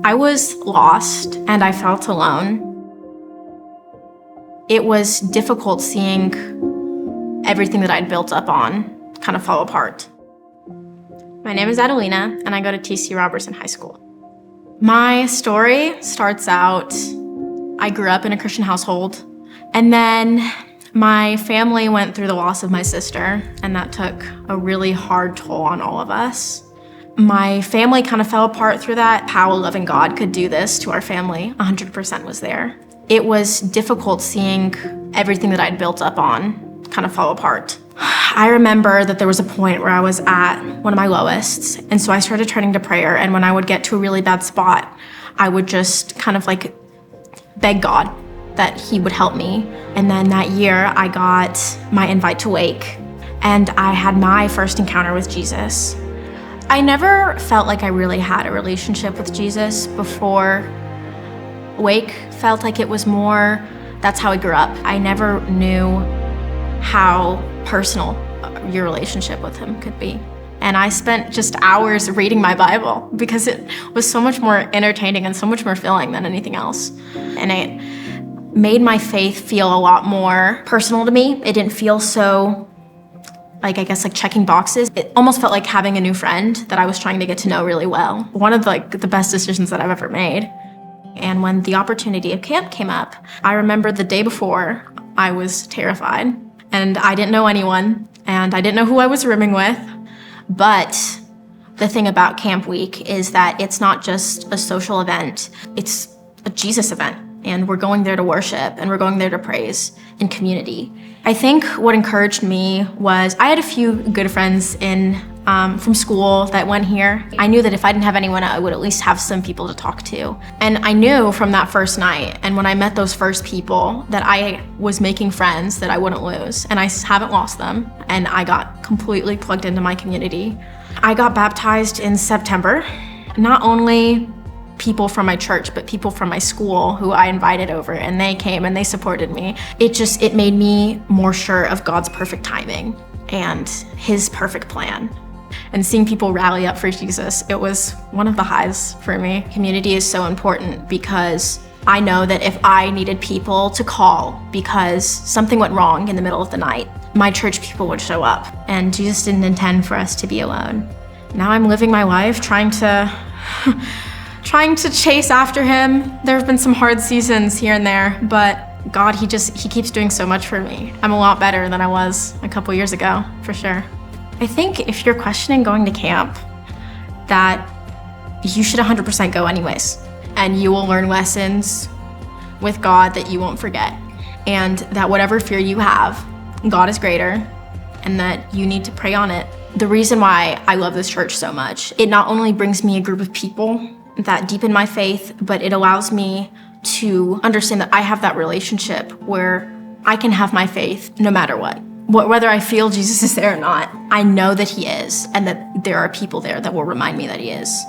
I was lost and I felt alone. It was difficult seeing everything that I'd built up on kind of fall apart. My name is Adelina and I go to TC Robertson High School. My story starts out, I grew up in a Christian household, and then my family went through the loss of my sister, and that took a really hard toll on all of us. My family kind of fell apart through that. How a loving God could do this to our family 100% was there. It was difficult seeing everything that I'd built up on kind of fall apart. I remember that there was a point where I was at one of my lowest, and so I started turning to prayer, and when I would get to a really bad spot, I would just kind of like beg God that he would help me. And then that year, I got my invite to Wake, and I had my first encounter with Jesus. I never felt like I really had a relationship with Jesus before Wake. Felt like it was more, that's how I grew up. I never knew how personal your relationship with him could be. And I spent just hours reading my Bible because it was so much more entertaining and so much more filling than anything else. And it made my faith feel a lot more personal to me. It didn't feel so, like checking boxes. It almost felt like having a new friend that I was trying to get to know really well. One of the best decisions that I've ever made. And when the opportunity of camp came up, I remember the day before, I was terrified. And I didn't know anyone, and I didn't know who I was rooming with. But the thing about Camp Week is that it's not just a social event, it's a Jesus event. And we're going there to worship, and we're going there to praise in community. I think what encouraged me was I had a few good friends from school that went here. I knew that if I didn't have anyone, I would at least have some people to talk to. And I knew from that first night, and when I met those first people, that I was making friends that I wouldn't lose, and I haven't lost them. And I got completely plugged into my community. I got baptized in September. Not only people from my church, but people from my school who I invited over, and they came and they supported me. It made me more sure of God's perfect timing and his perfect plan. And seeing people rally up for Jesus, it was one of the highs for me. Community is so important because I know that if I needed people to call because something went wrong in the middle of the night, my church people would show up, and Jesus didn't intend for us to be alone. Now I'm living my life trying to chase after him. There have been some hard seasons here and there, but God, he keeps doing so much for me. I'm a lot better than I was a couple years ago, for sure. I think if you're questioning going to camp, that you should 100% go anyways. And you will learn lessons with God that you won't forget. And that whatever fear you have, God is greater, and that you need to pray on it. The reason why I love this church so much, it not only brings me a group of people that deepen my faith, but it allows me to understand that I have that relationship where I can have my faith no matter what. Whether I feel Jesus is there or not, I know that he is, and that there are people there that will remind me that he is.